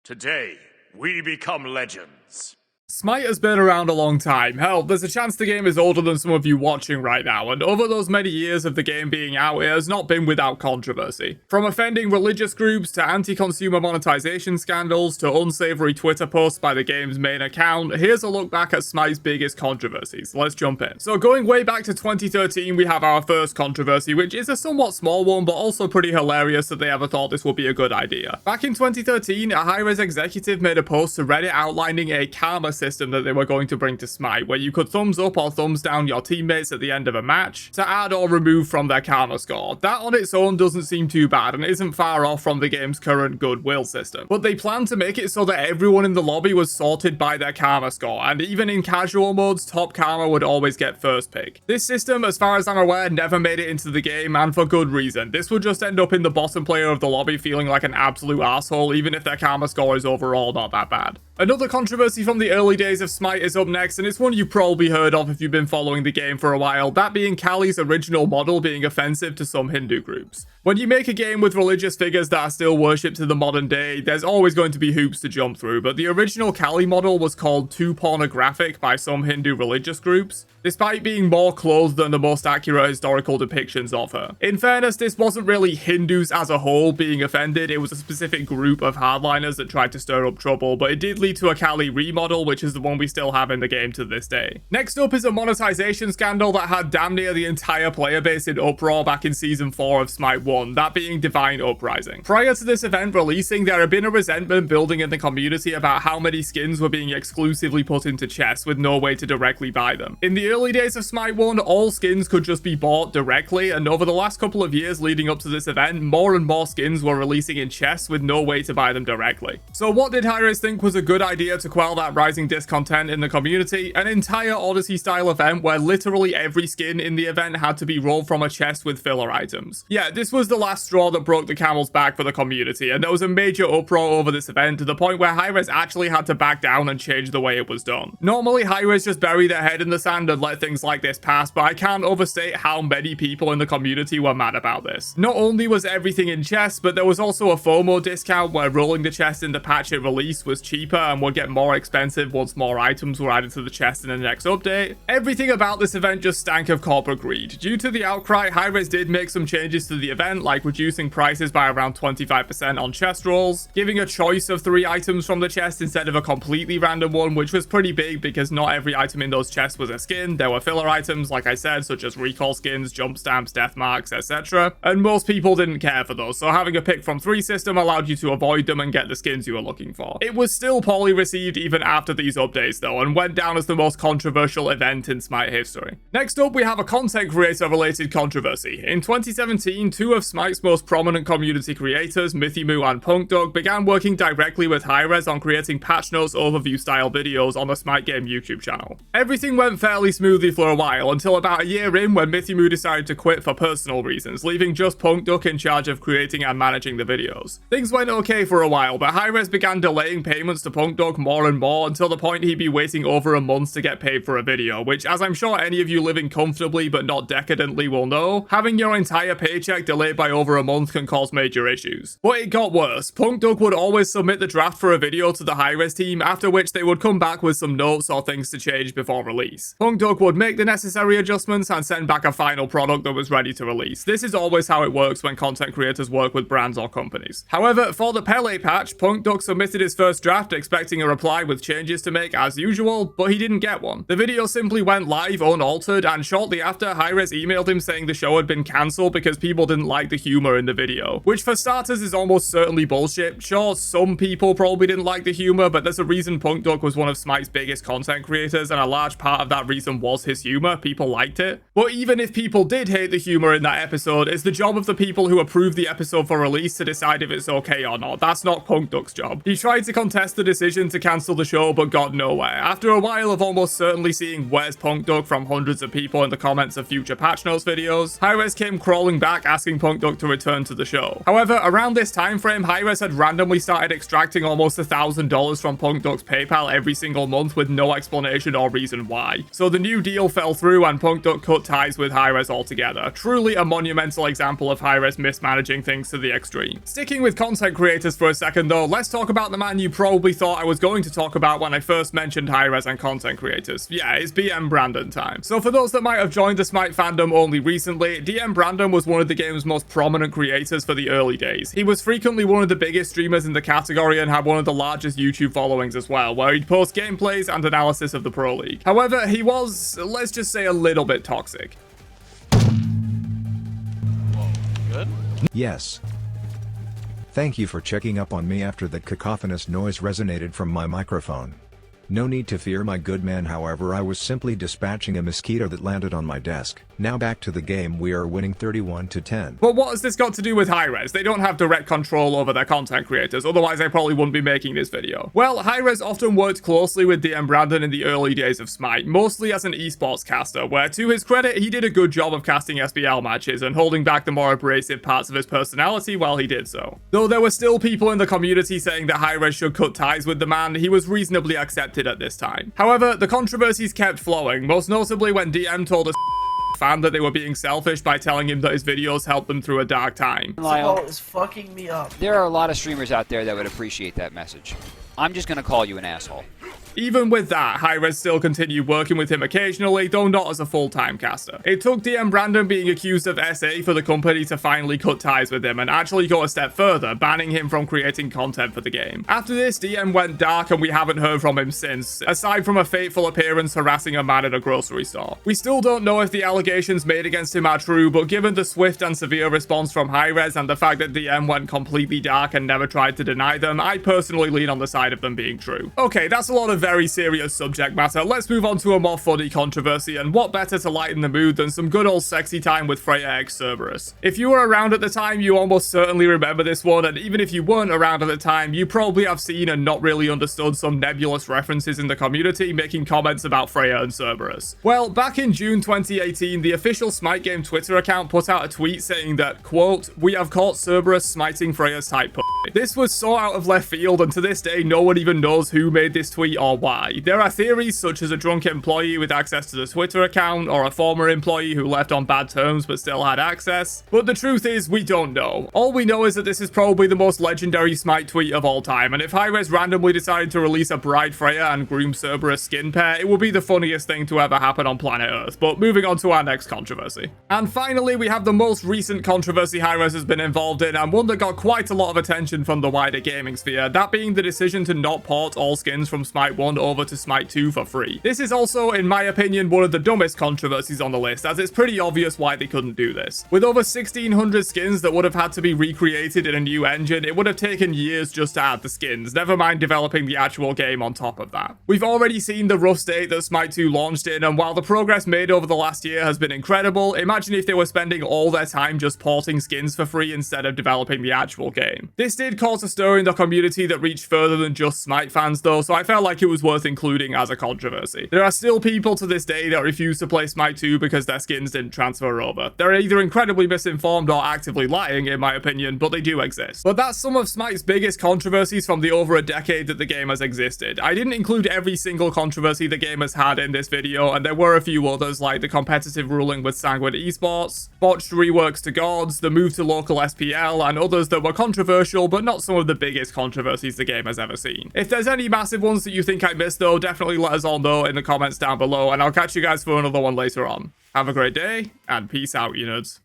Today, we become legends. Smite has been around a long time. Hell, there's a chance the game is older than some of you watching right now, and over those many years of the game being out, it has not been without controversy. From offending religious groups to anti-consumer monetization scandals to unsavory Twitter posts by the game's main account, here's a look back at Smite's biggest controversies. Let's jump in. So going way back to 2013, we have our first controversy, which is a somewhat small one, but also pretty hilarious that they ever thought this would be a good idea. Back in 2013, a high-res executive made a post to Reddit outlining a karma system that they were going to bring to Smite, where you could thumbs up or thumbs down your teammates at the end of a match to add or remove from their karma score. That on its own doesn't seem too bad and isn't far off from the game's current goodwill system. But they planned to make it so that everyone in the lobby was sorted by their karma score, and even in casual modes, top karma would always get first pick. This system, as far as I'm aware, never made it into the game, and for good reason. This would just end up in the bottom player of the lobby feeling like an absolute asshole, even if their karma score is overall not that bad. Another controversy from the early days of Smite is up next, and it's one you probably heard of if you've been following the game for a while, that being Kali's original model being offensive to some Hindu groups. When you make a game with religious figures that are still worshipped to the modern day, there's always going to be hoops to jump through, but the original Kali model was called too pornographic by some Hindu religious groups, despite being more clothed than the most accurate historical depictions of her. In fairness, this wasn't really Hindus as a whole being offended, it was a specific group of hardliners that tried to stir up trouble, but it did lead to a Kali remodel, which is the one we still have in the game to this day. Next up is a monetization scandal that had damn near the entire player base in uproar back in Season 4 of Smite 1, that being Divine Uprising. Prior to this event releasing, there had been a resentment building in the community about how many skins were being exclusively put into chests with no way to directly buy them. In the early days of Smite 1, all skins could just be bought directly, and over the last couple of years leading up to this event, more and more skins were releasing in chests with no way to buy them directly. So what did Hi-Rez think was a good idea to quell that rising discontent in the community? An entire Odyssey style event where literally every skin in the event had to be rolled from a chest with filler items. Yeah, this was the last straw that broke the camel's back for the community, and there was a major uproar over this event to the point where Hi-Rez actually had to back down and change the way it was done. Normally Hi-Rez just bury their head in the sand and let things like this pass, but I can't overstate how many people in the community were mad about this. Not only was everything in chests, but there was also a FOMO discount where rolling the chest into patch at release was cheaper and would get more expensive once more items were added to the chest in the next update. Everything about this event just stank of corporate greed. Due to the outcry, Hi-Rez did make some changes to the event, like reducing prices by around 25% on chest rolls, giving a choice of 3 items from the chest instead of a completely random one, which was pretty big because not every item in those chests was a skin. There were filler items, like I said, such as recall skins, jump stamps, death marks, etc. And most people didn't care for those, so having a pick from 3 system allowed you to avoid them and get the skins you were looking for. It was still poorly received even after these updates though, and went down as the most controversial event in Smite history. Next up, we have a content creator related controversy. In 2017, 2 of Smite's most prominent community creators, Mythymoo and Punkdog, began working directly with Hi-Rez on creating patch notes overview style videos on the Smite game YouTube channel. Everything went fairly smoothly for a while, until about a year in when Mythymoo decided to quit for personal reasons, leaving just Punkdog in charge of creating and managing the videos. Things went okay for a while, but Hi-Rez began delaying payments to Punkdog more and more until the point he'd be waiting over a month to get paid for a video, which, as I'm sure any of you living comfortably but not decadently will know, having your entire paycheck delayed by over a month can cause major issues. But it got worse. Punkdog would always submit the draft for a video to the Hi-Rez team, after which they would come back with some notes or things to change before release. Punkdog would make the necessary adjustments and send back a final product that was ready to release. This is always how it works when content creators work with brands or companies. However, for the Pele patch, Punkdog submitted his first draft expecting a reply with changes to make as usual, but he didn't get one. The video simply went live unaltered, and shortly after, Hi-Rez emailed him saying the show had been cancelled because people didn't like the humor in the video, which for starters is almost certainly bullshit. Sure, some people probably didn't like the humor, but there's a reason Punkdog was one of Smite's biggest content creators, and a large part of that reason was his humor. People liked it. But even if people did hate the humor in that episode, it's the job of the people who approved the episode for release to decide if it's okay or not. That's not Punkdog's job. He tried to contest the decision to cancel the show but got nowhere. After a while of almost certainly seeing "Where's Punkdog" from hundreds of people in the comments of future patch notes videos, Hi-Rez came crawling back asking Punkduck to return to the show. However, around this time frame, Hi-Rez had randomly started extracting almost $1,000 from Punkduck's PayPal every single month with no explanation or reason why. So the new deal fell through and Punkduck cut ties with Hi-Rez altogether. Truly a monumental example of Hi-Rez mismanaging things to the extreme. Sticking with content creators for a second though, let's talk about the man you probably thought I was going to talk about when I first mentioned Hi-Rez and content creators. Yeah, it's BM Brandon time. So for those that might have joined the Smite fandom only recently, DM Brandon was one of the game's most prominent creators for the early days. He was frequently one of the biggest streamers in the category and had one of the largest YouTube followings as well, where he'd post gameplays and analysis of the Pro League. However, he was, let's just say, a little bit toxic. Whoa, good? Yes. Thank you for checking up on me after that cacophonous noise resonated from my microphone. No need to fear, my good man, however I was simply dispatching a mosquito that landed on my desk. Now back to the game, we are winning 31-10. But what has this got to do with Hi-Rez? They don't have direct control over their content creators, otherwise I probably wouldn't be making this video. Well, Hi-Rez often worked closely with DM Brandon in the early days of Smite, mostly as an esports caster, where to his credit, he did a good job of casting SBL matches and holding back the more abrasive parts of his personality while he did so. Though there were still people in the community saying that Hi-Rez should cut ties with the man, he was reasonably accepted at this time. However, the controversies kept flowing, most notably when DM told a fan that they were being selfish by telling him that his videos helped them through a dark time. Lyle is fucking me up. There are a lot of streamers out there that would appreciate that message. I'm just gonna call you an asshole. Even with that, Hi-Rez still continued working with him occasionally, though not as a full-time caster. It took DM Brandon being accused of SA for the company to finally cut ties with him and actually go a step further, banning him from creating content for the game. After this, DM went dark and we haven't heard from him since, aside from a fateful appearance harassing a man at a grocery store. We still don't know if the allegations made against him are true, but given the swift and severe response from Hi-Rez and the fact that DM went completely dark and never tried to deny them, I personally lean on the side of them being true. Okay, that's a lot of very serious subject matter. Let's move on to a more funny controversy, and what better to lighten the mood than some good old sexy time with Freya x Cerberus. If you were around at the time, you almost certainly remember this one, and even if you weren't around at the time, you probably have seen and not really understood some nebulous references in the community making comments about Freya and Cerberus. Well, back in June 2018, the official Smite game Twitter account put out a tweet saying that, quote, "We have caught Cerberus smiting Freya's type p***." This was so out of left field, and to this day, no one even knows who made this tweet or why. There are theories such as a drunk employee with access to the Twitter account, or a former employee who left on bad terms but still had access, but the truth is we don't know. All we know is that this is probably the most legendary Smite tweet of all time, and if Hi-Rez randomly decided to release a Bride Freya and Groom Cerberus skin pair, it would be the funniest thing to ever happen on planet Earth. But moving on to our next controversy. And finally, we have the most recent controversy Hi-Rez has been involved in, and one that got quite a lot of attention from the wider gaming sphere, that being the decision to not port all skins from Smite 1 over to Smite 2 for free. This is also, in my opinion, one of the dumbest controversies on the list, as it's pretty obvious why they couldn't do this. With over 1,600 skins that would have had to be recreated in a new engine, it would have taken years just to add the skins, never mind developing the actual game on top of that. We've already seen the rough state that Smite 2 launched in, and while the progress made over the last year has been incredible, imagine if they were spending all their time just porting skins for free instead of developing the actual game. This did cause a stir in the community that reached further than just Smite fans though, so I felt like it was worth including as a controversy. There are still people to this day that refuse to play Smite 2 because their skins didn't transfer over. They're either incredibly misinformed or actively lying, in my opinion, but they do exist. But that's some of Smite's biggest controversies from the over a decade that the game has existed. I didn't include every single controversy the game has had in this video, and there were a few others like the competitive ruling with Sanguine Esports, botched reworks to gods, the move to local SPL, and others that were controversial but not some of the biggest controversies the game has ever seen. If there's any massive ones that you think I missed though, definitely let us all know in the comments down below, and I'll catch you guys for another one later on. Have a great day, and peace out, you nerds.